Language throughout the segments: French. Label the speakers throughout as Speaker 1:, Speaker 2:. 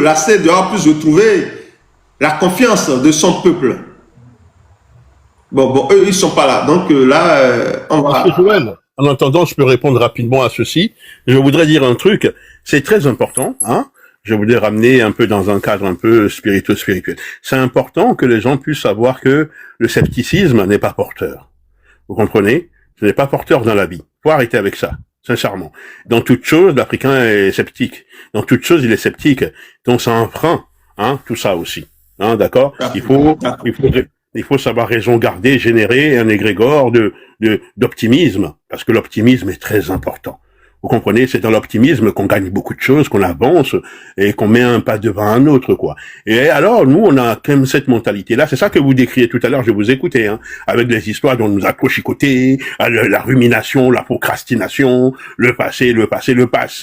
Speaker 1: la CEDEAO puisse retrouver la confiance de son peuple. Bon, eux, ils sont pas là. Donc là, on va...
Speaker 2: Monsieur Joël, en attendant, je peux répondre rapidement à ceci. Je voudrais dire un truc, c'est très important, hein. Je voudrais ramener un peu dans un cadre un peu spirituel. C'est important que les gens puissent savoir que le scepticisme n'est pas porteur. Vous comprenez? Ce n'est pas porteur dans la vie. Faut arrêter avec ça, sincèrement. Dans toute chose, l'Africain est sceptique. Dans toute chose, il est sceptique. Donc ça enfreint, hein, tout ça aussi. Hein, d'accord? Il faut savoir raison garder, générer un égrégore d'optimisme. Parce que l'optimisme est très important. Vous comprenez, c'est dans l'optimisme qu'on gagne beaucoup de choses, qu'on avance et qu'on met un pas devant un autre, quoi. Et alors, nous, on a quand même cette mentalité-là. C'est ça que vous décriez tout à l'heure, je vous écoutais, hein, avec les histoires dont on nous a trop chicoté, la rumination, la procrastination, le passé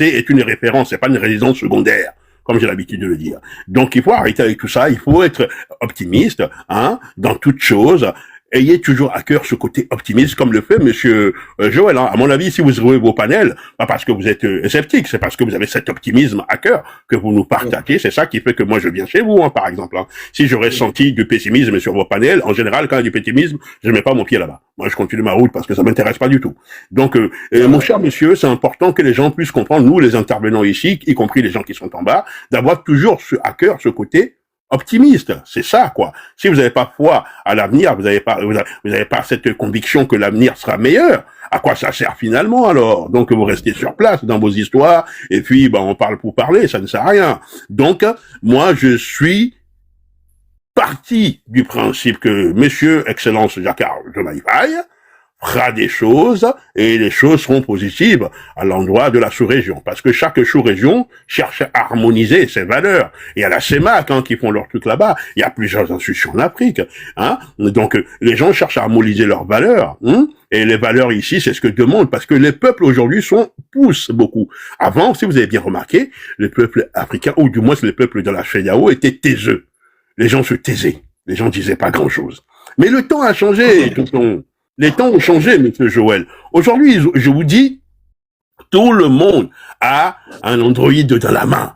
Speaker 2: est une référence, c'est pas une résidence secondaire, comme j'ai l'habitude de le dire. Donc, il faut arrêter avec tout ça, il faut être optimiste, hein, dans toute chose. Ayez toujours à cœur ce côté optimiste, comme le fait Monsieur Joël. Hein. À mon avis, si vous ouvrez vos panels, pas parce que vous êtes sceptique, c'est parce que vous avez cet optimisme à cœur que vous nous partagez. C'est ça qui fait que moi je viens chez vous, hein, par exemple. Hein. Si j'aurais senti du pessimisme sur vos panels, en général, quand il y a du pessimisme, je ne mets pas mon pied là-bas. Moi, je continue ma route parce que ça m'intéresse pas du tout. Donc, mon cher monsieur, c'est important que les gens puissent comprendre, nous, les intervenants ici, y compris les gens qui sont en bas, d'avoir toujours à cœur ce côté optimiste, c'est ça, quoi. Si vous n'avez pas foi à l'avenir, vous n'avez pas cette conviction que l'avenir sera meilleur, à quoi ça sert finalement alors? Donc vous restez sur place dans vos histoires, et puis on parle pour parler, ça ne sert à rien. Donc, moi je suis parti du principe que Monsieur Excellence Jacques-Carl de Maïfaille fera des choses et les choses seront positives à l'endroit de la sous-région. Parce que chaque sous-région cherche à harmoniser ses valeurs. Il y a la CEMAC qui font leur truc là-bas. Il y a plusieurs institutions en Afrique. Hein. Donc les gens cherchent à harmoniser leurs valeurs. Hein. Et les valeurs ici, c'est ce que demandent. Parce que les peuples aujourd'hui poussent beaucoup. Avant, si vous avez bien remarqué, les peuples africains, ou du moins les peuples de la CEDEAO, étaient taiseux. Les gens se taisaient. Les gens disaient pas grand-chose. Mais le temps a changé, tonton. Les temps ont changé, monsieur Joël. Aujourd'hui, je vous dis, tout le monde a un Android dans la main.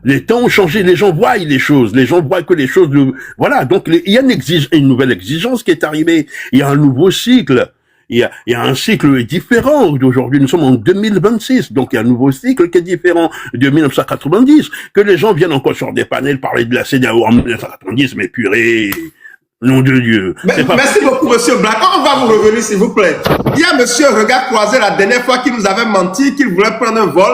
Speaker 2: Les temps ont changé, les gens voient les choses, les gens voient que les choses... Voilà, donc il y a une nouvelle exigence qui est arrivée, il y a un nouveau cycle, il y a un cycle différent d'aujourd'hui, nous sommes en 2026, donc il y a un nouveau cycle qui est différent de 1990, que les gens viennent encore sur des panels parler de la CEDEAO en 1990, mais purée... Nom de Dieu.
Speaker 1: Merci beaucoup, monsieur Black. On va vous revenir, s'il vous plaît. Il y a monsieur Regard Croisé la dernière fois qui nous avait menti, qu'il voulait prendre un vol,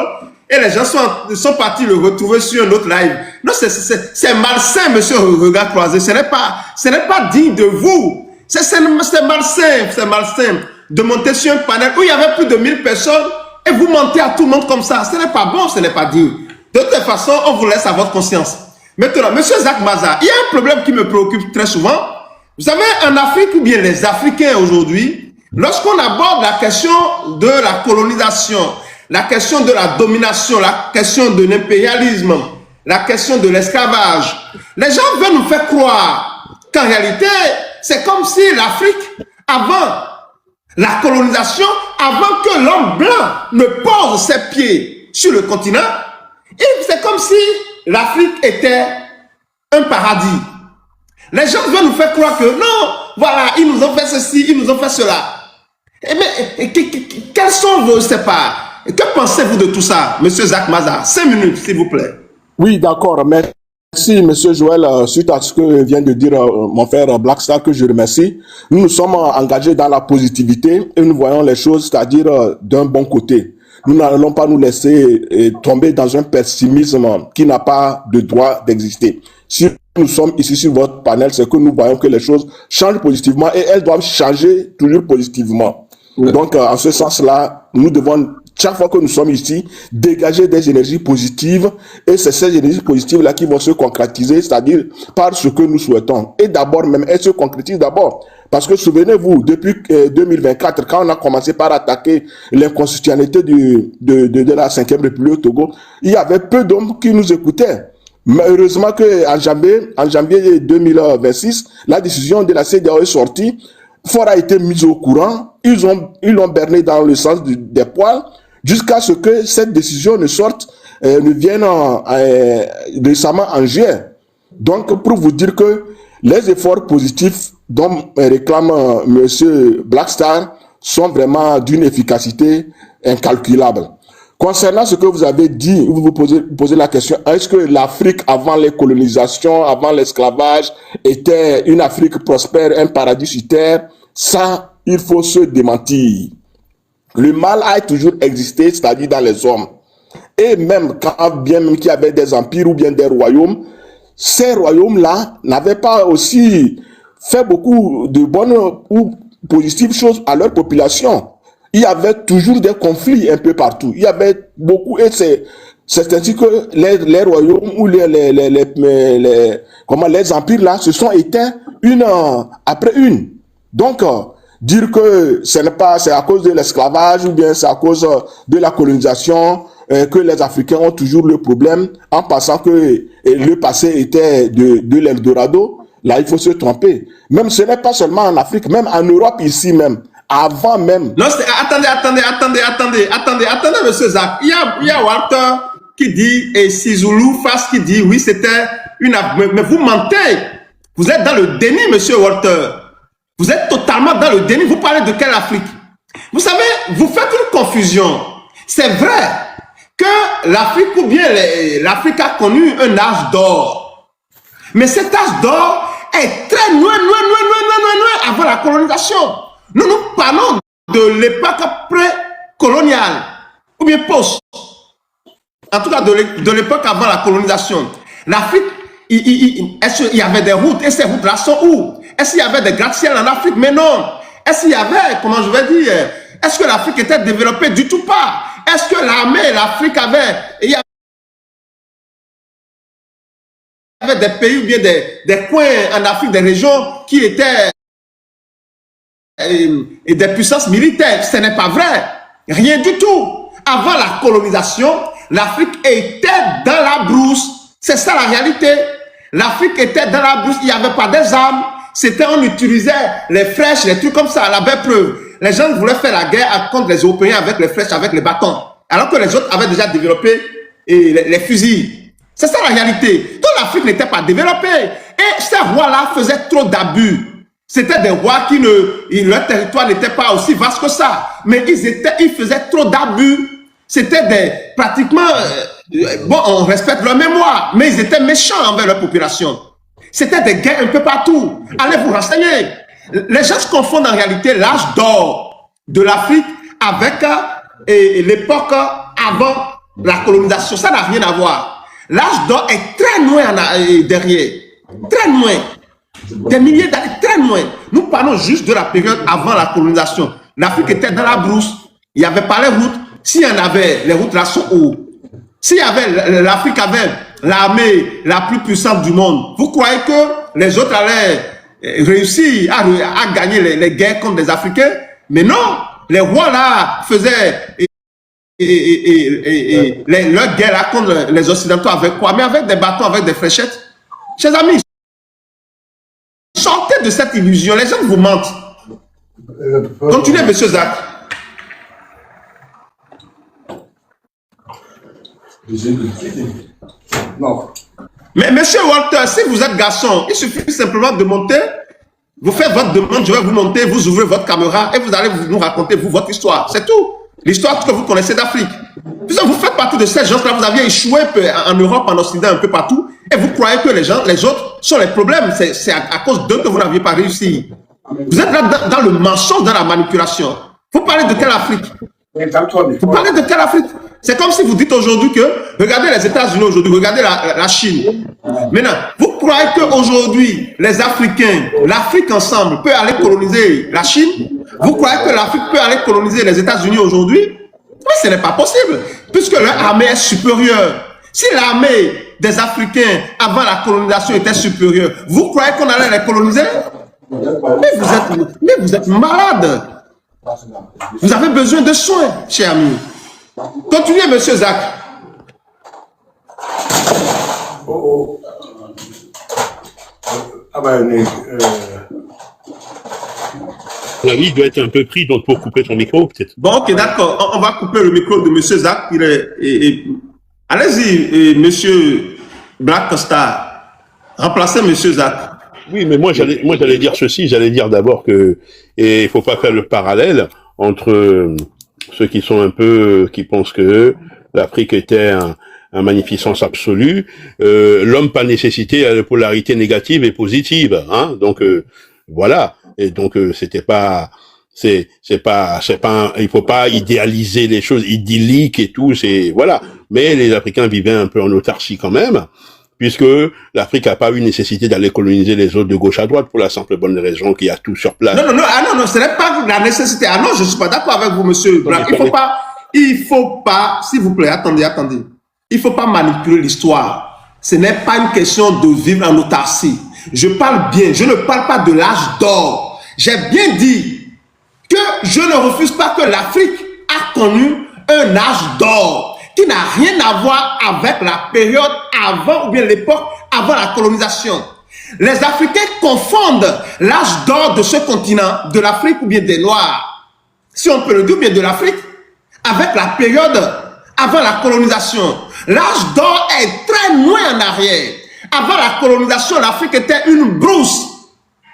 Speaker 1: et les gens sont partis le retrouver sur un autre live. Non, c'est malsain, monsieur Regard Croisé. Ce n'est pas digne de vous. C'est malsain de monter sur un panel où il y avait plus de 1000 personnes et vous mentez à tout le monde comme ça. Ce n'est pas bon, ce n'est pas digne. De toute façon, on vous laisse à votre conscience. Maintenant, monsieur Zach Maza, il y a un problème qui me préoccupe très souvent. Vous savez, en Afrique, ou bien les Africains aujourd'hui, lorsqu'on aborde la question de la colonisation, la question de la domination, la question de l'impérialisme, la question de l'esclavage, les gens veulent nous faire croire qu'en réalité, c'est comme si l'Afrique, avant la colonisation, avant que l'homme blanc ne pose ses pieds sur le continent, c'est comme si l'Afrique était un paradis. Les gens veulent nous faire croire que non, voilà, ils nous ont fait ceci, ils nous ont fait cela. Mais quels sont vos séparats? Que pensez-vous de tout ça, monsieur Zach Maza? 5 minutes, s'il vous plaît.
Speaker 3: Oui, d'accord. Merci, monsieur Joël, suite à ce que vient de dire mon frère Blackstar, que je remercie. Nous sommes engagés dans la positivité et nous voyons les choses, c'est-à-dire d'un bon côté. Nous n'allons pas nous laisser tomber dans un pessimisme qui n'a pas de droit d'exister. Si nous sommes ici sur votre panel, c'est que nous voyons que les choses changent positivement et elles doivent changer toujours positivement. Oui. Donc, en ce sens-là, nous devons, chaque fois que nous sommes ici, dégager des énergies positives et c'est ces énergies positives-là qui vont se concrétiser, c'est-à-dire par ce que nous souhaitons. Et d'abord, même, elles se concrétisent d'abord. Parce que souvenez-vous, depuis 2024, quand on a commencé par attaquer l'inconstitutionnalité de la 5e République au Togo, il y avait peu d'hommes qui nous écoutaient. Mais heureusement qu'en janvier 2026, la décision de la CEDEAO est sortie, Fort a été mis au courant, ils l'ont berné dans le sens des poils, jusqu'à ce que cette décision ne sorte ne viennent récemment en juin. Donc, pour vous dire que les efforts positifs dont réclame M. Blackstar sont vraiment d'une efficacité incalculable. Concernant ce que vous avez dit, vous posez la question, est-ce que l'Afrique avant les colonisations, avant l'esclavage, était une Afrique prospère, un paradis sur terre? Ça, il faut se démentir. Le mal a toujours existé, c'est-à-dire dans les hommes. Et même quand bien même qu'il y avait des empires ou bien des royaumes, ces royaumes-là n'avaient pas aussi fait beaucoup de bonnes ou positives choses à leur population. Il y avait toujours des conflits un peu partout. Il y avait beaucoup, et c'est ainsi que les royaumes ou les empires là se sont éteints une après une. Donc, dire que c'est à cause de l'esclavage ou bien c'est à cause de la colonisation que les Africains ont toujours le problème en pensant que le passé était de l'Eldorado, là il faut se tromper. Même ce n'est pas seulement en Afrique, même en Europe ici même. Avant même.
Speaker 1: Non, attendez, monsieur Zach. Il y a Walter qui dit, et Sizoulou Face qui dit, oui, c'était mais vous mentez. Vous êtes dans le déni, monsieur Walter. Vous êtes totalement dans le déni. Vous parlez de quelle Afrique? Vous savez, vous faites une confusion. C'est vrai que l'Afrique ou bien l'Afrique a connu un âge d'or. Mais cet âge d'or est très loin avant la colonisation. Nous parlons de l'époque pré-coloniale, ou bien post. En tout cas, de l'époque avant la colonisation. L'Afrique, est-ce qu'il y avait des routes? Et ces routes-là sont où? Est-ce qu'il y avait des gratte-ciel en Afrique? Mais non. Est-ce qu'il y avait, comment je vais dire, est-ce que l'Afrique était développée? Du tout pas. Est-ce que l'armée, l'Afrique il y avait des pays ou bien des coins en Afrique, des régions qui étaient et des puissances militaires? Ce n'est pas vrai. Rien du tout. Avant la colonisation, l'Afrique était dans la brousse. C'est ça la réalité. L'Afrique était dans la brousse. Il n'y avait pas des armes. On utilisait les flèches, les trucs comme ça. La belle preuve. Les gens voulaient faire la guerre contre les Européens avec les flèches, avec les bâtons. Alors que les autres avaient déjà développé les fusils. C'est ça la réalité. Donc l'Afrique n'était pas développée. Et ces rois-là faisaient trop d'abus. C'était des rois leur territoire n'était pas aussi vaste que ça. Mais ils faisaient trop d'abus. C'était pratiquement, bon, on respecte leur mémoire, mais ils étaient méchants envers leur population. C'était des guerres un peu partout. Allez vous renseigner. Les gens se confondent en réalité l'âge d'or de l'Afrique avec l'époque avant la colonisation. Ça n'a rien à voir. L'âge d'or est très loin derrière. Très loin. Des milliers d'années, très loin. Nous parlons juste de la période avant la colonisation. L'Afrique était dans la brousse. Il n'y avait pas les routes. S'il y en avait, les routes là sont où? S'il y avait, l'Afrique avait l'armée la plus puissante du monde, vous croyez que les autres allaient réussir à gagner les guerres contre les Africains? Mais non, les rois là faisaient leur guerre là contre les Occidentaux avec quoi? Mais avec des bâtons, avec des fléchettes. Chers amis, sortez de cette illusion, les gens vous mentent. Continuez, monsieur Zach.
Speaker 4: Non.
Speaker 1: Mais monsieur Walter, si vous êtes garçon, il suffit simplement de monter, vous faites votre demande, je vais vous monter, vous ouvrez votre caméra et vous allez nous raconter votre histoire. C'est tout. L'histoire que vous connaissez d'Afrique. Vous faites partie de ces gens-là, vous aviez échoué en Europe, en Occident, un peu partout, et vous croyez que les autres sont les problèmes. C'est à cause d'eux que vous n'aviez pas réussi. Vous êtes là dans le mensonge, dans la manipulation. Vous parlez de quelle Afrique? Vous parlez de quelle Afrique? C'est comme si vous dites aujourd'hui que, regardez les États-Unis aujourd'hui, regardez la Chine. Maintenant, vous croyez qu'aujourd'hui, les Africains, l'Afrique ensemble, peut aller coloniser la Chine? Vous croyez que l'Afrique peut aller coloniser les États-Unis aujourd'hui? Mais ce n'est pas possible, puisque leur armée est supérieure. Si l'armée des Africains avant la colonisation était supérieure, vous croyez qu'on allait les coloniser? Mais vous êtes malade. Vous avez besoin de soins, cher ami. Continuez, monsieur Zach.
Speaker 2: Il doit être un peu pris, donc pour couper ton micro, peut-être.
Speaker 1: Bon, ok, d'accord. On va couper le micro de monsieur Zach. Allez-y, monsieur Black Costa. Remplacez monsieur Zach.
Speaker 2: Oui, mais moi j'allais dire ceci, j'allais dire d'abord que et il faut pas faire le parallèle entre ceux qui sont un peu qui pensent que l'Afrique était un magnificence absolue, l'homme par nécessité a la polarité négative et positive, hein. Donc voilà, et donc c'était pas il faut pas idéaliser les choses idylliques et tout, c'est voilà. Mais les Africains vivaient un peu en autarcie quand même, puisque l'Afrique n'a pas eu nécessité d'aller coloniser les autres de gauche à droite pour la simple bonne raison qu'il y a tout sur place.
Speaker 1: Non, ce n'est pas la nécessité. Ah non, je suis pas d'accord avec vous, monsieur Black. Il faut pas, s'il vous plaît, attendez. Il faut pas manipuler l'histoire. Ce n'est pas une question de vivre en autarcie. Je parle bien, je ne parle pas de l'âge d'or. J'ai bien dit que je ne refuse pas que l'Afrique a connu un âge d'or qui n'a rien à voir avec la période avant ou bien l'époque avant la colonisation. Les Africains confondent l'âge d'or de ce continent, de l'Afrique ou bien des Noirs, si on peut le dire, bien de l'Afrique, avec la période avant la colonisation. L'âge d'or est très loin en arrière. Avant la colonisation, l'Afrique était une brousse.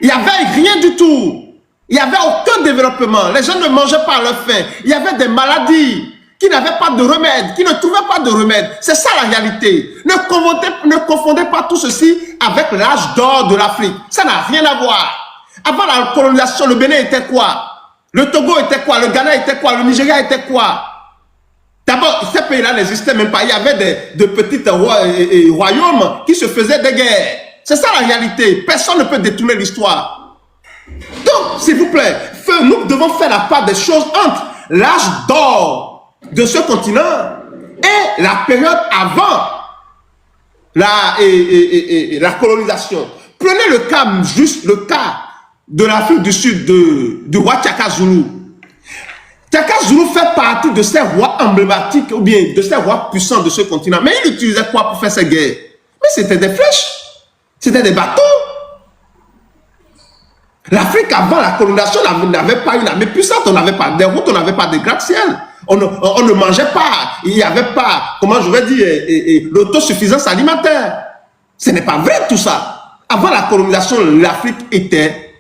Speaker 1: Il n'y avait rien du tout. Il n'y avait aucun développement. Les gens ne mangeaient pas à leur faim. Il y avait des maladies qui n'avaient pas de remède, qui ne trouvaient pas de remède. C'est ça la réalité. Ne confondez pas tout ceci avec l'âge d'or de l'Afrique. Ça n'a rien à voir. Avant la colonisation, le Bénin était quoi? Le Togo était quoi? Le Ghana était quoi? Le Nigeria était quoi? D'abord, ces pays-là n'existaient même pas. Il y avait de petits royaumes qui se faisaient des guerres. C'est ça la réalité. Personne ne peut détourner l'histoire. Donc, s'il vous plaît, nous devons faire la part des choses entre l'âge d'or de ce continent et la période avant la colonisation. Prenez le cas, juste le cas de l'Afrique du Sud, du roi Tiaka Zulu. Tiaka Zulu fait partie de ces rois emblématiques ou bien de ces rois puissants de ce continent. Mais il utilisait quoi pour faire ses guerres? Mais c'était des flèches, c'était des bateaux. L'Afrique avant la colonisation n'avait pas une armée puissante, on n'avait pas des routes, on n'avait pas de gratte-ciel, on ne mangeait pas, il n'y avait pas, comment je vais dire, l'autosuffisance alimentaire. Ce n'est pas vrai tout ça. Avant la colonisation, l'Afrique était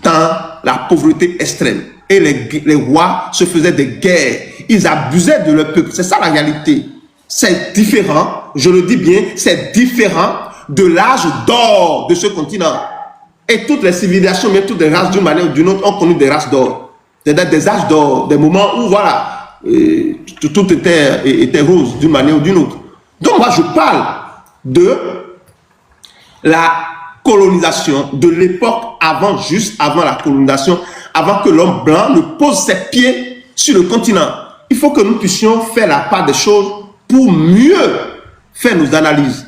Speaker 1: dans la pauvreté extrême. Et les rois se faisaient des guerres, ils abusaient de leur peuple. C'est ça la réalité. C'est différent, je le dis bien, c'est différent de l'âge d'or de ce continent. Et toutes les civilisations, mais toutes les races d'une manière ou d'une autre ont connu des races d'or. C'est-à-dire des âges d'or, des moments où voilà, tout était rose d'une manière ou d'une autre. Donc moi je parle de la colonisation, de l'époque avant, juste avant la colonisation, avant que l'homme blanc ne pose ses pieds sur le continent. Il faut que nous puissions faire la part des choses pour mieux faire nos analyses.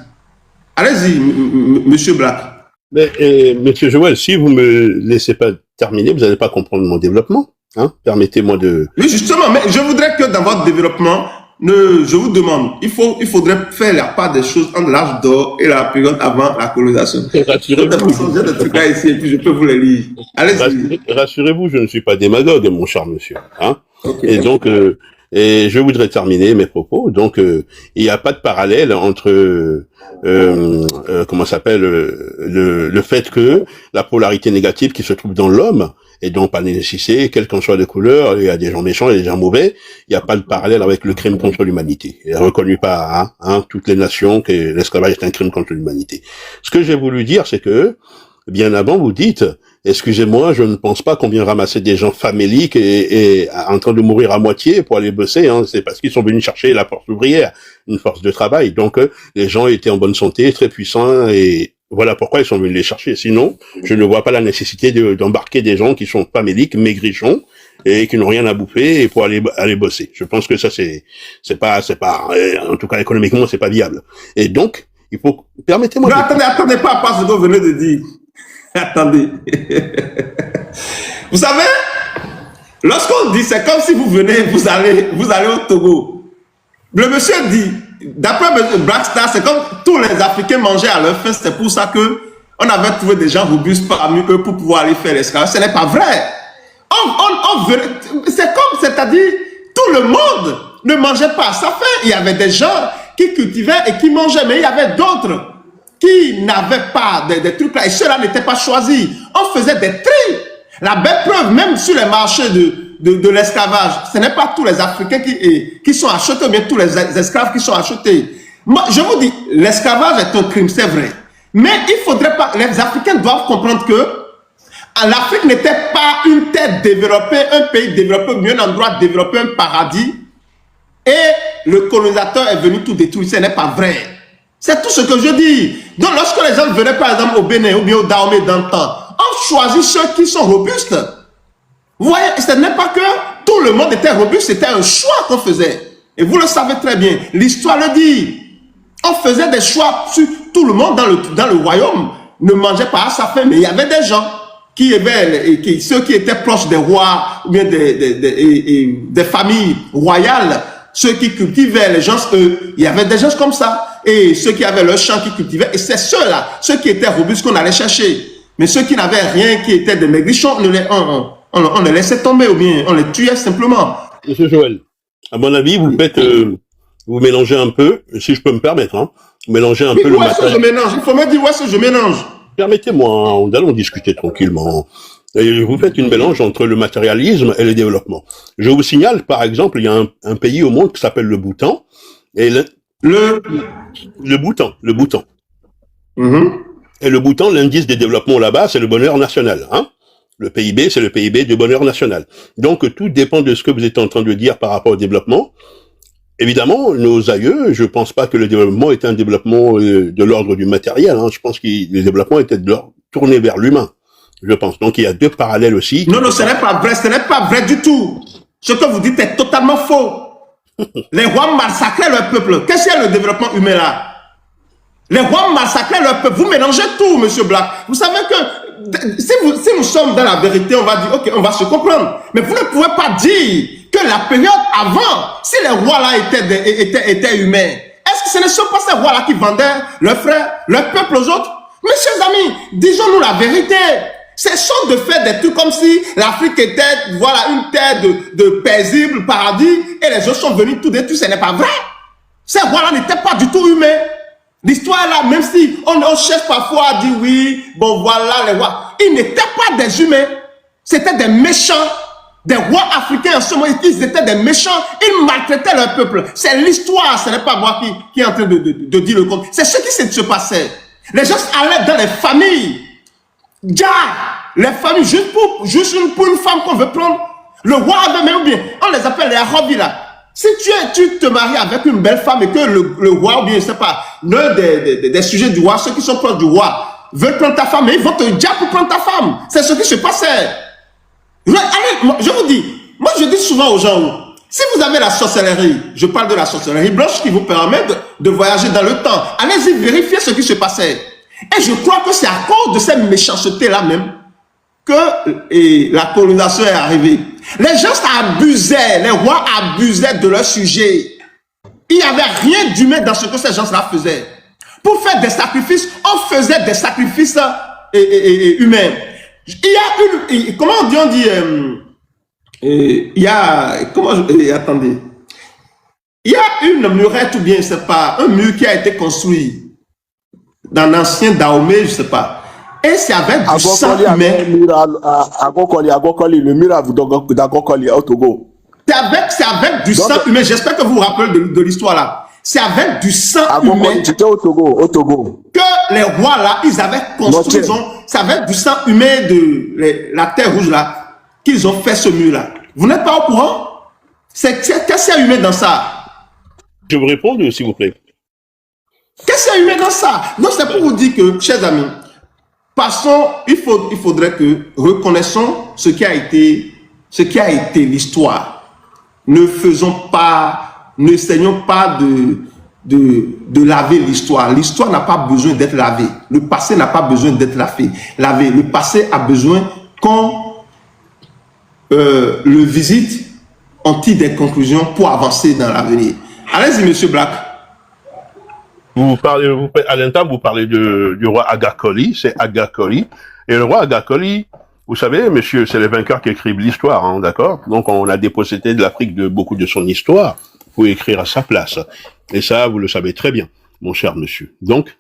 Speaker 1: Allez-y, monsieur Black.
Speaker 2: Mais, monsieur Joël, si vous me laissez pas terminer, vous n'allez pas comprendre mon développement. Hein? Permettez-moi de...
Speaker 1: Oui, justement, mais je voudrais que dans votre développement, je vous demande, il faudrait faire la part des choses entre l'âge d'or et la période avant la colonisation.
Speaker 2: Rassurez-vous.
Speaker 1: J'ai des trucs là ici et puis je peux vous les lire. Allez-y.
Speaker 2: Rassurez-vous, je ne suis pas démagogue, mon cher monsieur. Hein?
Speaker 1: Okay.
Speaker 2: Et donc, et je voudrais terminer mes propos. Donc, il n'y a pas de parallèle entre comment s'appelle le fait que la polarité négative qui se trouve dans l'homme et donc pas nécessité, quelle qu'en soit les couleurs, il y a des gens méchants et des gens mauvais. Il n'y a pas de parallèle avec le crime contre l'humanité. Il est reconnu par toutes les nations que l'esclavage est un crime contre l'humanité. Ce que j'ai voulu dire, c'est que bien avant, vous dites, excusez-moi, je ne pense pas qu'on vient ramasser des gens faméliques et en train de mourir à moitié pour aller bosser. Hein. C'est parce qu'ils sont venus chercher la force ouvrière, une force de travail. Donc, les gens étaient en bonne santé, très puissants, et voilà pourquoi ils sont venus les chercher. Sinon, je ne vois pas la nécessité d'embarquer des gens qui sont faméliques, maigrichons, et qui n'ont rien à bouffer et pour aller bosser. Je pense que ça, c'est pas, en tout cas économiquement, c'est pas viable. Et donc, il faut, permettez-moi.
Speaker 1: Non, attendez pas à ce que vous venez de dire. Attendez. Vous savez, lorsqu'on dit, c'est comme si vous venez, vous allez au Togo. Le monsieur dit, d'après M. Blackstar, c'est comme tous les Africains mangeaient à leur faim, c'est pour ça que on avait trouvé des gens robustes parmi eux pour pouvoir aller faire l'esclavage. Ce n'est pas vrai. C'est comme, c'est-à-dire, tout le monde ne mangeait pas à sa faim. Il y avait des gens qui cultivaient et qui mangeaient, mais il y avait d'autres qui n'avaient pas des trucs là, et ceux-là n'étaient pas choisis. On faisait des tris. La belle preuve, même sur les marchés de l'esclavage, ce n'est pas tous les Africains qui sont achetés, mais tous les esclaves qui sont achetés. Moi, je vous dis, l'esclavage est un crime, c'est vrai. Mais il faudrait pas, les Africains doivent comprendre que l'Afrique n'était pas une terre développée, un pays développé, mieux un endroit développé, un paradis, et le colonisateur est venu tout détruire. Ce n'est pas vrai. C'est tout ce que je dis. Donc, lorsque les gens venaient, par exemple, au Bénin ou bien au Dahomey dans le temps, on choisit ceux qui sont robustes. Vous voyez, ce n'est pas que tout le monde était robuste, c'était un choix qu'on faisait. Et vous le savez très bien. L'histoire le dit. On faisait des choix sur tout le monde dans le royaume. Ne mangeait pas à sa faim, mais il y avait des gens ceux qui étaient proches des rois ou bien des familles royales, ceux qui cultivaient, les gens, il y avait des gens comme ça. Et ceux qui avaient leur champ qui cultivaient, et c'est ceux-là, ceux qui étaient robustes qu'on allait chercher. Mais ceux qui n'avaient rien, qui étaient des maigrichons, on les laissait tomber ou bien on les tuait simplement.
Speaker 2: Monsieur Joël, à mon avis, vous mélangez un peu, si je peux me permettre, hein, vous mélangez un peu le matériel.
Speaker 1: Je mélange. Il faut me dire où est-ce que je mélange.
Speaker 2: Permettez-moi, hein, allons discuter tranquillement. Et vous faites une mélange entre le matérialisme et le développement. Je vous signale, par exemple, il y a un pays au monde qui s'appelle le Bhoutan. Et le Bhoutan. Et le Bhoutan, l'indice des développements là-bas, c'est le bonheur national, hein. Le PIB, c'est le PIB du bonheur national. Donc, tout dépend de ce que vous êtes en train de dire par rapport au développement. Évidemment, nos aïeux, je pense pas que le développement est un développement de l'ordre du matériel, hein. Je pense que le développement était tourné vers l'humain, je pense. Donc, il y a deux parallèles aussi.
Speaker 1: Non, ce n'est pas vrai, ce n'est pas vrai du tout. Ce que vous dites est totalement faux. Les rois massacraient leur peuple. Qu'est-ce qu'il y a le développement humain là? Les rois massacraient leur peuple. Vous mélangez tout, monsieur Black. Vous savez que si nous sommes dans la vérité, on va dire, ok, on va se comprendre. Mais vous ne pouvez pas dire que la période avant, si les rois là étaient humains, est-ce que ce ne sont pas ces rois là qui vendaient leurs frères, leur peuple aux autres? Mes chers amis, disons-nous la vérité. C'est sont de faire des trucs comme si l'Afrique était, voilà, une terre de paisible paradis et les autres sont venus tout détruire. Ce n'est pas vrai. Ces rois-là n'étaient pas du tout humains. L'histoire là, même si on cherche parfois à dire oui, bon voilà les rois, ils n'étaient pas des humains. C'était des méchants. Des rois africains en ce moment, ils étaient des méchants. Ils maltraitaient leur peuple. C'est l'histoire, ce n'est pas moi qui est en train de dire le compte. C'est ce qui se passait. Les gens allaient dans les familles. Les familles, juste pour une femme qu'on veut prendre. Le roi avait même bien, on les appelle les Arabi là. Si tu te maries avec une belle femme et que le roi, ou bien je sais pas, l'un des sujets du roi, ceux qui sont proches du roi, veulent prendre ta femme, mais ils vont te dire pour prendre ta femme. C'est ce qui se passait. Allez, je vous dis, moi je dis souvent aux gens, si vous avez la sorcellerie, je parle de la sorcellerie blanche qui vous permet de voyager dans le temps, allez-y vérifier ce qui se passait. Et je crois que c'est à cause de cette méchanceté-là même que la colonisation est arrivée. Les gens abusaient, les rois abusaient de leur sujet. Il n'y avait rien d'humain dans ce que ces gens-là faisaient. Pour faire des sacrifices, on faisait des sacrifices humains. Il y a une, comment on dit, il y a, attendez, il y a une murette ou bien, je sais pas, un mur qui a été construit dans l'ancien Dahomey, je sais pas. Et c'est avec du sang humain.
Speaker 3: Le mur d'Agokoli au Togo.
Speaker 1: C'est avec du sang humain. J'espère que vous vous rappelez de l'histoire là. C'est avec du sang humain.
Speaker 3: C'était au Togo.
Speaker 1: Que les rois là, ils avaient construit. C'est avec du sang humain de la terre rouge là qu'ils ont fait ce mur là. Vous n'êtes pas au courant? Qu'est-ce qu'il y a humain dans ça?
Speaker 2: Je vous réponds, s'il vous plaît.
Speaker 1: Qu'est-ce qu'il y a humain dans ça? Donc c'est pour vous dire que, chers amis, passons, il faudrait que reconnaissons ce qui a été l'histoire. Ne saignons pas de laver l'histoire. L'histoire n'a pas besoin d'être lavée. Le passé n'a pas besoin d'être lavé. Le passé a besoin qu'on le visite, on tire des conclusions pour avancer dans l'avenir. Allez-y, monsieur Black.
Speaker 2: À l'instant, vous parlez du roi Agakoli, c'est Agakoli. Et le roi Agakoli, vous savez, monsieur, c'est les vainqueurs qui écrivent l'histoire, hein, d'accord? Donc, on a dépossédé de l'Afrique de beaucoup de son histoire. pouvez écrire à sa place. Et ça, vous le savez très bien, mon cher monsieur. Donc,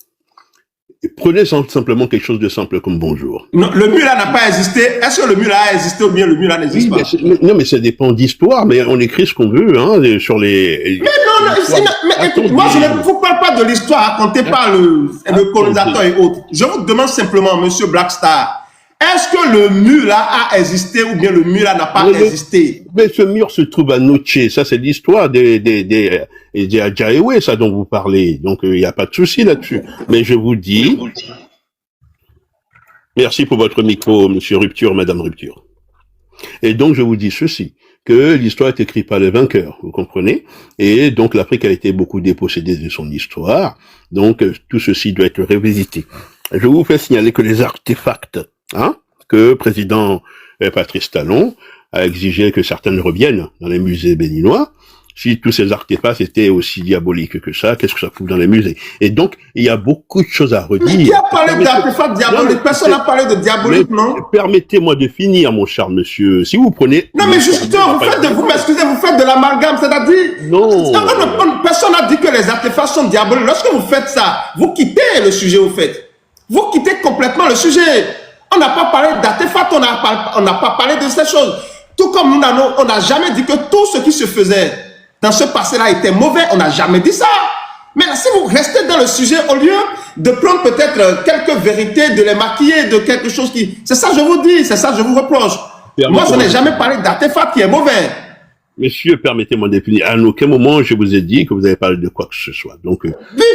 Speaker 2: prenez simplement quelque chose de simple comme bonjour.
Speaker 1: Non, le mur là n'a pas existé. Est-ce que le mur là a existé ou bien le mur là n'existe pas?
Speaker 2: Non, mais ça dépend d'histoire, mais on écrit ce qu'on veut, hein, sur les...
Speaker 1: Mais non, mais écoute, moi je ne vous parle pas de l'histoire racontée par le colonisateur et autres. Je vous demande simplement, monsieur Blackstar, est-ce que le mur là a existé ou bien le mur là n'a pas existé?
Speaker 2: Mais ce mur se trouve à Noche, ça c'est l'histoire des Adjaéwé, ça dont vous parlez, donc il n'y a pas de souci là-dessus. Mais je vous dis, merci pour votre micro, monsieur Rupture, madame Rupture. Et donc je vous dis ceci, que l'histoire est écrite par les vainqueurs, vous comprenez? Et donc l'Afrique a été beaucoup dépossédée de son histoire, donc tout ceci doit être révisité. Je vous fais signaler que les artefacts, que le président Patrice Talon a exigé que certaines reviennent dans les musées béninois. Si tous ces artefacts étaient aussi diaboliques que ça, qu'est-ce que ça fout dans les musées? Et donc, il y a beaucoup de choses à redire.
Speaker 1: Mais qui a parlé d'artefacts diaboliques? Personne n'a parlé de diabolique, non?
Speaker 2: Permettez-moi de finir, mon cher monsieur. Si vous prenez...
Speaker 1: Non, mais justement, vous m'excusez, vous faites de l'amalgame, c'est-à-dire...
Speaker 2: Non.
Speaker 1: Personne n'a dit que les artefacts sont diaboliques. Lorsque vous faites ça, vous quittez le sujet, au fait. Vous quittez complètement le sujet. On n'a pas parlé d'artefacts, on n'a pas parlé de ces choses. Tout comme on n'a jamais dit que tout ce qui se faisait dans ce passé-là était mauvais, on n'a jamais dit ça. Mais si vous restez dans le sujet, au lieu de prendre peut-être quelques vérités, de les maquiller de quelque chose qui... C'est ça que je vous dis, c'est ça que je vous reproche. Moi, je n'ai jamais parlé d'artefact qui est mauvais.
Speaker 2: Messieurs, permettez-moi de finir. À aucun moment, je vous ai dit que vous avez parlé de quoi que ce soit. Donc,
Speaker 1: oui,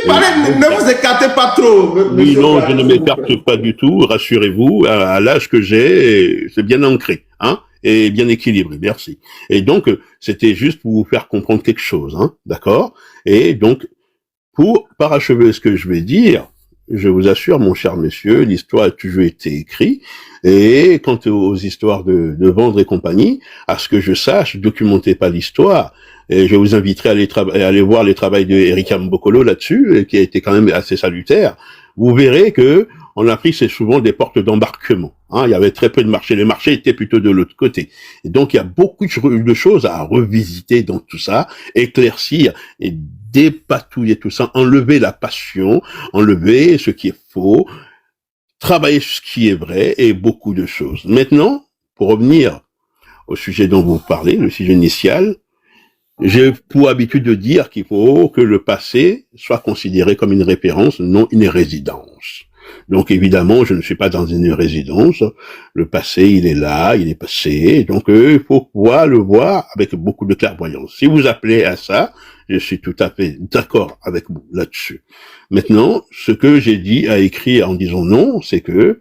Speaker 1: ne vous écartez pas trop.
Speaker 2: Oui, non, je ne m'écarte pas du tout. Rassurez-vous, à l'âge que j'ai, c'est bien ancré, et bien équilibré. Merci. Et donc, c'était juste pour vous faire comprendre quelque chose, d'accord? Et donc, pour parachever ce que je vais dire, je vous assure, mon cher monsieur, l'histoire a toujours été écrite. Et quant aux histoires de vendre et compagnie, à ce que je sache, documentez pas l'histoire. Et je vous inviterai à aller voir les travaux de Erika Mbokolo là-dessus, qui a été quand même assez salutaire. Vous verrez que en Afrique, c'est souvent des portes d'embarquement. Il y avait très peu de marchés. Les marchés étaient plutôt de l'autre côté. Et donc, il y a beaucoup de choses à revisiter dans tout ça, éclaircir et dépatouiller tout ça, enlever la passion, enlever ce qui est faux, travailler ce qui est vrai et beaucoup de choses. Maintenant, pour revenir au sujet dont vous parlez, le sujet initial, j'ai pour habitude de dire qu'il faut que le passé soit considéré comme une référence, non une résidence. Donc évidemment, je ne suis pas dans une résidence. Le passé, il est là, il est passé. Donc il faut pouvoir le voir avec beaucoup de clairvoyance. Si vous appelez à ça, je suis tout à fait d'accord avec vous là-dessus. Maintenant, ce que j'ai dit à écrire en disant non, c'est que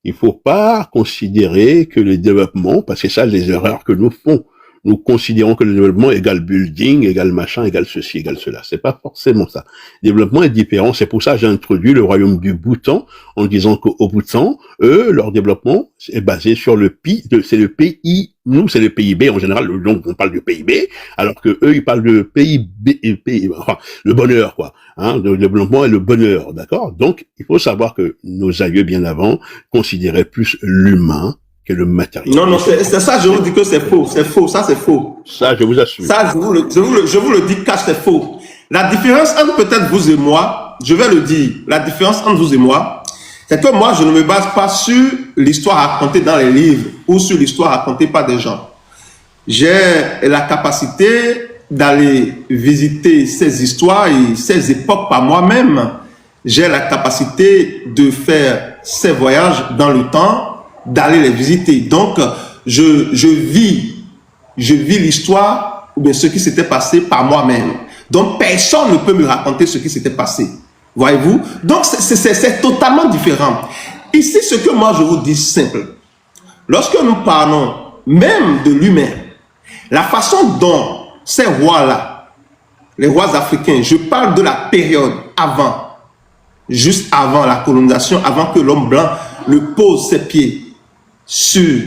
Speaker 2: il faut pas considérer que le développement, parce que c'est ça les erreurs que nous font. Nous considérons que le développement égale building, égale machin, égale ceci, égale cela. C'est pas forcément ça. Le développement est différent. C'est pour ça que j'ai introduit le royaume du Bhoutan en disant qu'au Bhoutan, eux, leur développement est basé sur c'est le pays, nous, c'est le PIB en général. Donc, on parle de PIB, alors que eux, ils parlent de PIB, enfin, le bonheur, quoi. Le développement et le bonheur, d'accord? Donc, il faut savoir que nos aïeux bien avant considéraient plus l'humain que le matériel.
Speaker 1: Non, c'est ça, je vous dis que c'est faux, ça c'est faux.
Speaker 2: Ça, je vous assure.
Speaker 1: Ça, je vous le dis cash, c'est faux. La différence entre peut-être vous et moi, je vais le dire, la différence entre vous et moi, c'est que moi, je ne me base pas sur l'histoire racontée dans les livres ou sur l'histoire racontée par des gens. J'ai la capacité d'aller visiter ces histoires et ces époques par moi-même. J'ai la capacité de faire ces voyages dans le temps, d'aller les visiter. Donc, je vis l'histoire ou bien ce qui s'était passé par moi-même. Donc, personne ne peut me raconter ce qui s'était passé. Voyez-vous? Donc, c'est totalement différent. Ici, ce que moi, je vous dis simple. Lorsque nous parlons même de l'humain, la façon dont ces rois-là, les rois africains, je parle de la période avant, juste avant la colonisation, avant que l'homme blanc ne pose ses pieds sur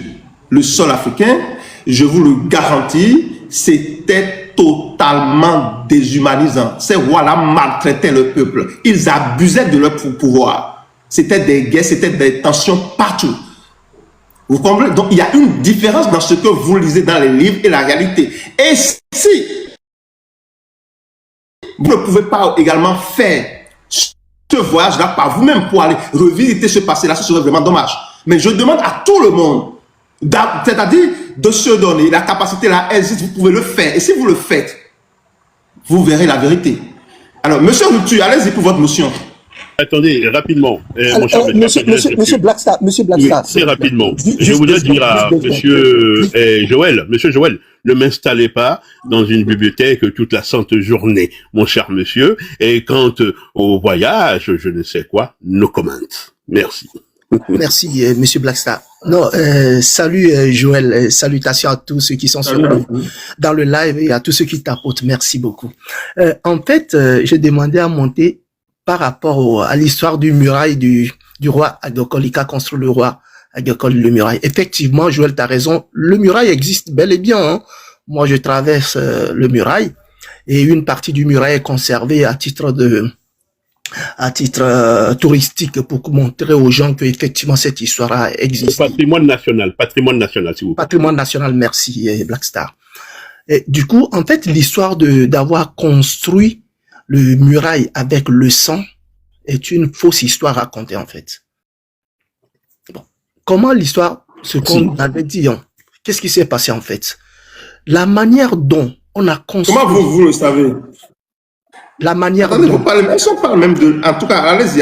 Speaker 1: le sol africain, je vous le garantis, c'était totalement déshumanisant. Ces rois-là maltraitaient le peuple. Ils abusaient de leur pouvoir. C'était des guerres, c'était des tensions partout. Vous comprenez? Donc, il y a une différence dans ce que vous lisez dans les livres et la réalité. Et si vous ne pouvez pas également faire ce voyage-là par vous-même pour aller revisiter ce passé-là, ce serait vraiment dommage. Mais je demande à tout le monde, c'est-à-dire de se donner, la capacité là existe, vous pouvez le faire. Et si vous le faites, vous verrez la vérité. Alors, monsieur Rutu, allez-y pour votre motion.
Speaker 2: Attendez, rapidement, mon cher
Speaker 4: Monsieur Blackstar,
Speaker 2: oui, très rapidement. Je voudrais dire à Monsieur Joël, ne m'installez pas dans une bibliothèque toute la sainte journée, mon cher monsieur, et quant au voyage, je ne sais quoi, no comment. Merci.
Speaker 4: Merci, Monsieur Blackstar. Non, salut Joël, salutations à tous ceux qui sont dans le live et à tous ceux qui tapotent. Merci beaucoup. En fait, j'ai demandé à monter par rapport à l'histoire du muraille du roi Agokoli qu'a construit le roi Agokoli le muraille. Effectivement, Joël, t'as raison, le muraille existe bel et bien. Hein. Moi, je traverse le muraille et une partie du muraille est conservée à titre touristique pour montrer aux gens que effectivement cette histoire a existé.
Speaker 2: Patrimoine national, s'il vous plaît.
Speaker 4: Patrimoine national, merci Blackstar. Et du coup, en fait, l'histoire d'avoir construit le muraille avec le sang est une fausse histoire racontée en fait. Bon. Comment l'histoire, ce qu'on avait dit, hein, qu'est-ce qui s'est passé en fait? La manière dont on a construit...
Speaker 1: Comment vous le savez?
Speaker 4: La manière
Speaker 1: Attendez,
Speaker 4: dont...
Speaker 1: on parle même de... En tout cas, allez-y.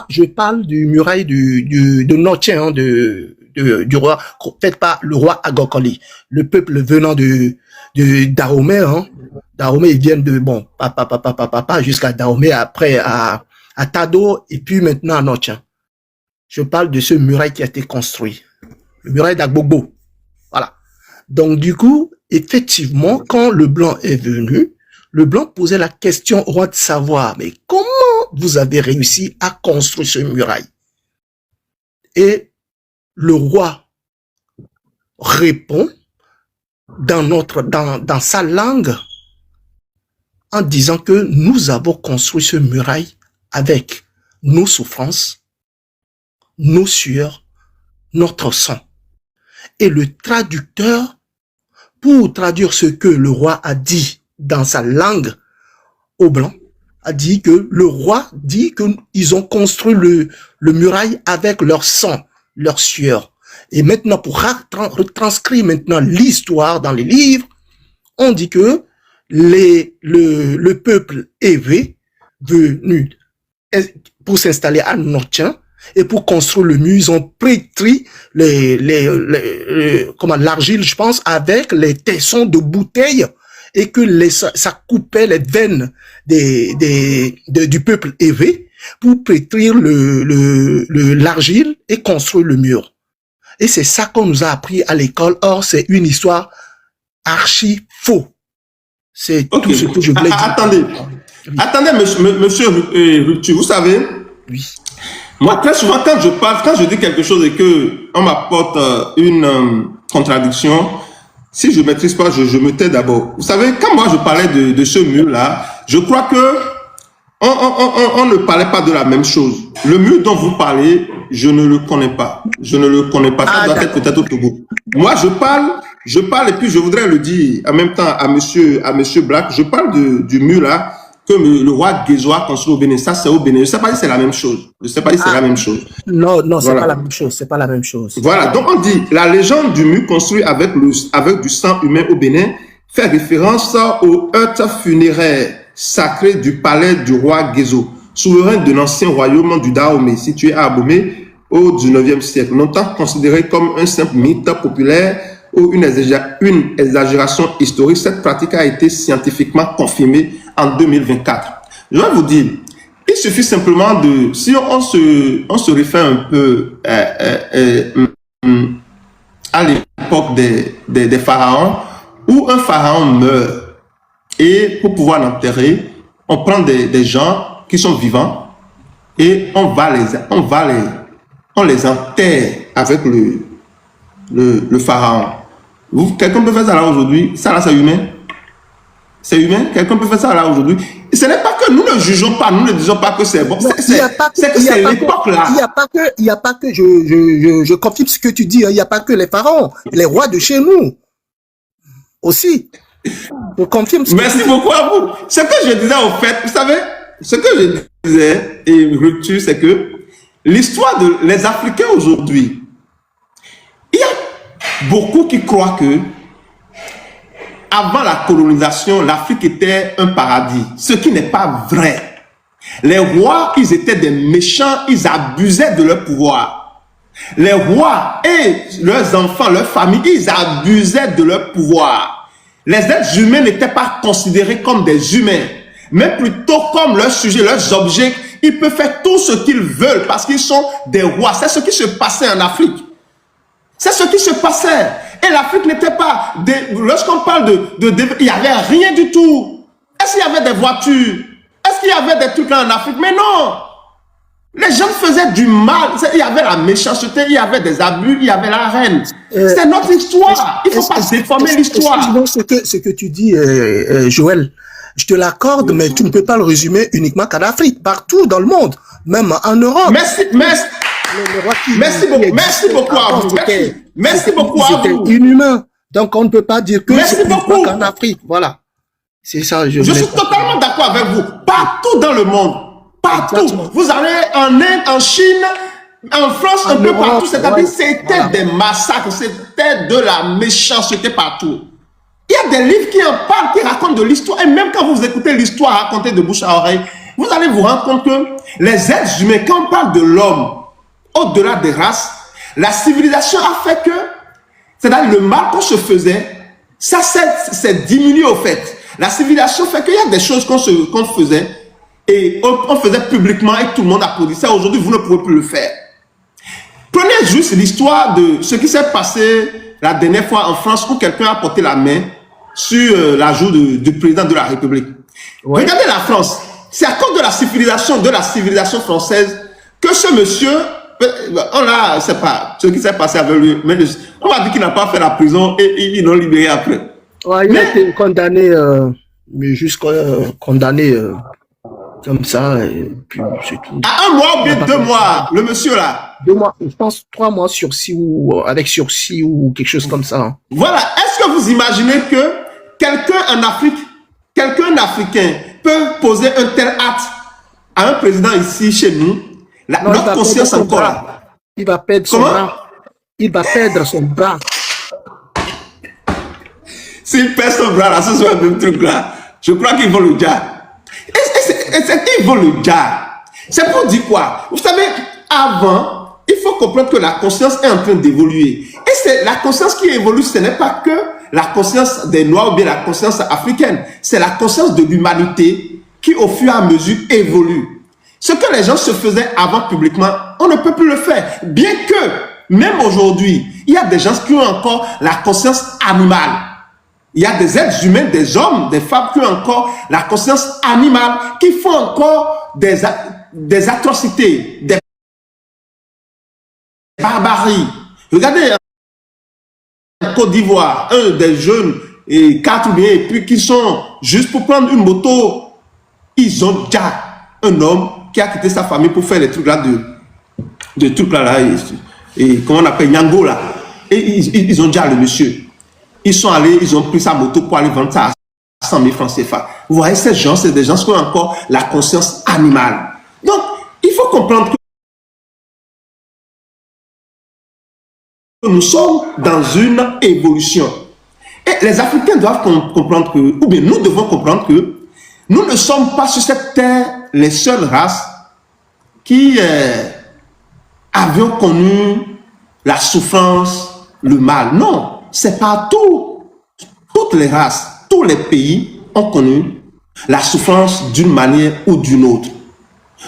Speaker 4: Je parle du muraille de Notien, hein, du roi, peut-être pas le roi Agokoli, le peuple venant de Dahomey, hein. Dahomey, ils viennent de, bon, papa, jusqu'à Dahomey, après à Tado, et puis maintenant à Notien. Je parle de ce muraille qui a été construit. Le muraille d'Agbogbo. Voilà. Donc, du coup, effectivement, quand le blanc est venu, le blanc posait la question au roi de savoir, mais comment vous avez réussi à construire ce muraille? Et le roi répond dans sa langue en disant que nous avons construit ce muraille avec nos souffrances, nos sueurs, notre sang. Et le traducteur, pour traduire ce que le roi a dit dans sa langue au blanc, a dit que le roi dit qu'ils ont construit le muraille avec leur sang, leur sueur. Et maintenant, pour retranscrire maintenant l'histoire dans les livres, on dit que le peuple évé venu pour s'installer à Notien et pour construire le mur, ils ont pétri l'argile, je pense, avec les tessons de bouteilles et que ça coupait les veines du peuple évé pour pétrir l'argile et construire le mur. Et c'est ça qu'on nous a appris à l'école. Or, c'est une histoire archi faux. C'est tout ce que je voulais dire.
Speaker 1: Attendez, monsieur Rutu, vous savez,
Speaker 4: oui.
Speaker 1: Moi, très souvent, quand je dis quelque chose et que on m'apporte une contradiction, si je ne maîtrise pas, je me tais d'abord. Vous savez, quand moi je parlais de ce mur-là, je crois que on ne parlait pas de la même chose. Le mur dont vous parlez, je ne le connais pas. Je ne le connais pas. Ça doit être peut-être au Togo. Moi, je parle et puis je voudrais le dire en même temps à monsieur Black. Je parle du mur là que le roi Guézo a construit au Bénin. Ça, c'est au Bénin. Je ne sais pas si c'est la même chose. Je ne sais pas si c'est la même chose.
Speaker 4: Non, c'est pas la même chose. C'est pas la même chose.
Speaker 1: Voilà. Donc, on dit, la légende du mur construit avec du sang humain au Bénin fait référence aux heurtes funéraires sacrées du palais du roi Guézo, souverain de l'ancien royaume du Dahomey, situé à Abomey au 19e siècle, longtemps considéré comme un simple mythe populaire ou une exagération historique. Cette pratique a été scientifiquement confirmée en 2024. Je vais vous dire, il suffit simplement si on se réfère un peu à l'époque des pharaons, où un pharaon meurt et pour pouvoir l'enterrer, on prend des gens qui sont vivants et on les enterre avec le pharaon. Quelqu'un peut faire ça là aujourd'hui? Ça là, c'est humain? C'est humain? Quelqu'un peut faire ça là aujourd'hui? Ce n'est pas que nous ne jugeons pas, nous ne disons pas que c'est bon. C'est que c'est l'époque là.
Speaker 4: Il n'y a pas que je confirme ce que tu dis, il n'y a pas que les pharaons, les rois de chez nous aussi. Je confirme ce que
Speaker 1: Merci beaucoup à vous. Ce que je disais au fait, vous savez, ce que je disais, et rupture, c'est que l'histoire des Africains aujourd'hui, il y a beaucoup qui croient que avant la colonisation, l'Afrique était un paradis, ce qui n'est pas vrai. Les rois, ils étaient des méchants, ils abusaient de leur pouvoir. Les rois et leurs enfants, leurs familles, ils abusaient de leur pouvoir. Les êtres humains n'étaient pas considérés comme des humains, mais plutôt comme leurs sujets, leurs objets. Ils peuvent faire tout ce qu'ils veulent parce qu'ils sont des rois. C'est ce qui se passait en Afrique. C'est ce qui se passait. Et l'Afrique n'était pas... Lorsqu'on parle il n'y avait rien du tout. Est-ce qu'il y avait des voitures? Est-ce qu'il y avait des trucs là en Afrique? Mais non. Les gens faisaient du mal. Il y avait la méchanceté, il y avait des abus, il y avait la reine. C'est notre histoire. Il ne faut pas déformer l'histoire.
Speaker 4: Ce que tu dis, Joël, je te l'accorde, mais tu ne peux pas le résumer uniquement qu'en Afrique. Partout dans le monde, même en Europe.
Speaker 1: Merci beaucoup à vous. Merci beaucoup à vous.
Speaker 4: C'était inhumain. Donc, on ne peut pas dire que
Speaker 1: c'est uniquement
Speaker 4: qu'en Afrique. Voilà. C'est ça.
Speaker 1: Je suis totalement d'accord avec vous. Partout dans le monde. Partout. Exactement. Vous allez en Inde, en Chine, en France, un peu partout. C'est-à-dire c'était des massacres. C'était de la méchanceté partout. Il y a des livres qui en parlent, qui racontent de l'histoire. Et même quand vous écoutez l'histoire racontée de bouche à oreille, vous allez vous rendre compte que les êtres humains, quand on parle de l'homme, au-delà des races, la civilisation a fait que, c'est-à-dire le mal qu'on se faisait, ça s'est diminué au fait. La civilisation fait qu'il y a des choses qu'on faisait et on faisait publiquement et tout le monde applaudissait. Aujourd'hui, vous ne pouvez plus le faire. Prenez juste l'histoire de ce qui s'est passé la dernière fois en France où quelqu'un a porté la main sur la joue du président de la République. Ouais. Regardez la France. C'est à cause de la civilisation française que ce monsieur, on a, c'est pas ce qui s'est passé avec lui, mais on m'a dit qu'il n'a pas fait la prison et ils l'ont libéré après.
Speaker 4: Ouais, il a été condamné, mais juste condamné comme ça, et puis c'est tout.
Speaker 1: À 1 mois ou bien 2 mois, le monsieur là.
Speaker 4: 2 mois, je pense 3 mois sursis ou avec sursis ou quelque chose comme ça.
Speaker 1: Voilà. Est-ce que vous imaginez que quelqu'un en Afrique, quelqu'un africain peut poser un tel acte à un président ici chez nous? Notre conscience encore là.
Speaker 4: Il va perdre son bras. Il va perdre son bras.
Speaker 1: S'il perd son bras là, ce soit le même truc là. Je crois qu'ils vont le dire. Ils vont le dire. C'est pour dire quoi? Vous savez, avant, il faut comprendre que la conscience est en train d'évoluer. Et c'est la conscience qui évolue, ce n'est pas que la conscience des Noirs ou bien la conscience africaine. C'est la conscience de l'humanité qui, au fur et à mesure, évolue. Ce que les gens se faisaient avant publiquement, on ne peut plus le faire. Bien que, même aujourd'hui, il y a des gens qui ont encore la conscience animale. Il y a des êtres humains, des hommes, des femmes qui ont encore la conscience animale, qui font encore des atrocités, des barbaries. Regardez en Côte d'Ivoire, un des jeunes, et 4 ou bien, et puis qui sont juste pour prendre une moto, ils ont déjà un homme qui a quitté sa famille pour faire les trucs là de trucs là, et comment on appelle Nyango là. Et ils ont déjà le monsieur. Ils sont allés, ils ont pris sa moto pour aller vendre ça à 100 000 francs CFA. Vous voyez, ces gens, c'est des gens qui ont encore la conscience animale. Donc, il faut comprendre que nous sommes dans une évolution. Et les Africains doivent comprendre que, ou bien nous devons comprendre que nous ne sommes pas sur cette terre les seules races qui avions connu la souffrance, le mal. Non. C'est partout, toutes les races, tous les pays ont connu la souffrance d'une manière ou d'une autre.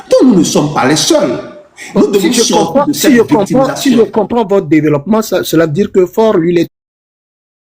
Speaker 1: Donc nous ne sommes pas les seuls. Nous devons sortir de cette victimisation.
Speaker 4: Si je comprends votre développement, cela veut dire que Faure, lui, il est